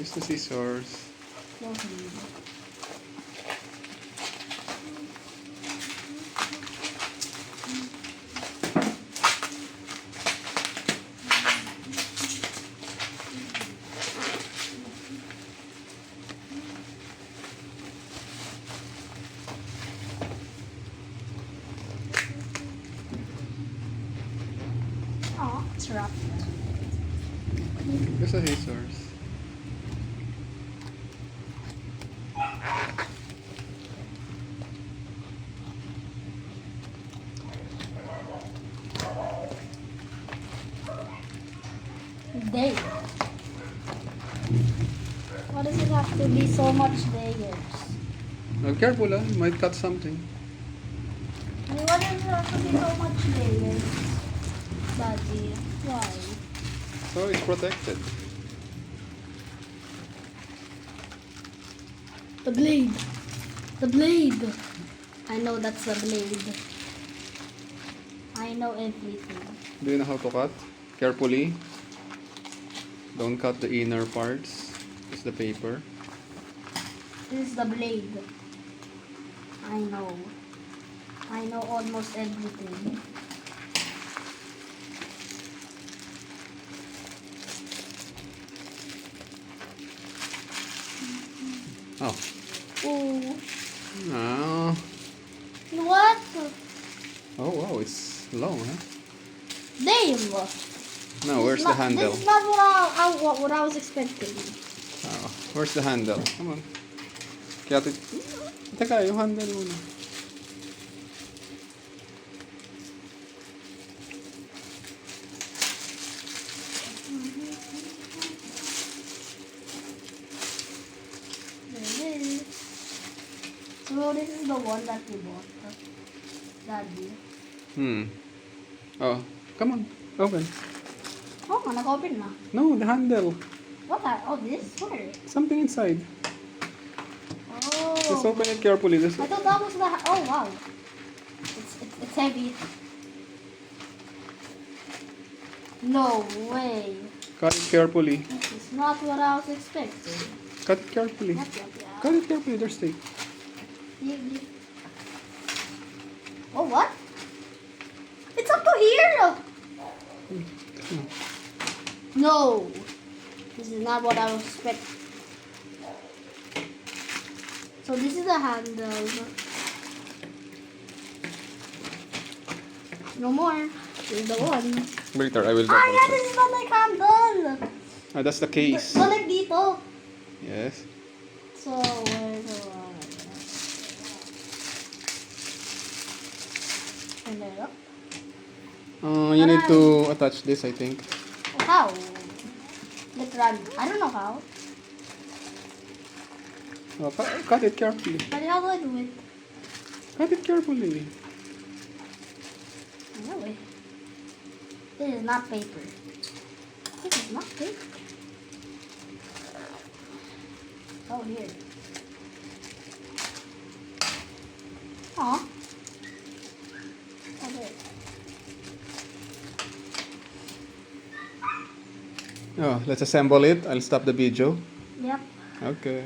Use the scissors. Oh, it's rough. Use the scissors. Day. Why does it have to be so much layers? Well, careful, you might cut something. I mean, why does it have to be so much layers? Daddy, why? So it's protected. The blade. The blade. I know that's the blade. I know everything. Do you know how to cut? Carefully. Don't cut the inner parts. It's the paper. This is the blade. I know. I know almost everything. Oh. Oh. Oh. What? Oh wow, it's long, huh? Dave! No, where's the handle? This is not what I was expecting. Oh, where's the handle? Come on. Kaya teka, yung handle muna. There it is. So this is the one that we bought. Daddy. Oh, come on. Open. Oh, nag-open na. No, the handle. What? Oh, this? Where? Something inside. Oh. Just open it carefully. I thought that was the. Oh wow. It's heavy. No way. Cut it carefully. This is not what I was expecting. Cut it carefully. Yep, yep, yep. Cut it carefully. There's tape. Oh, what? It's up to here! No! This is not what I was expecting. So this is the handle. No more. This is the one. Later, I will Ah, double yeah, check. this is not like handle. Ah, that's the case. So like dito. Yes. So, where's the one? And there up. You need to attach this, I think. How? Literally. I don't know how. Oh, cut it carefully. But how do I do it? Cut it carefully. No way. This is not paper. This is not paper. Oh, here. Aw. Oh, there. Oh, let's assemble it. I'll stop the video. Yep. Okay.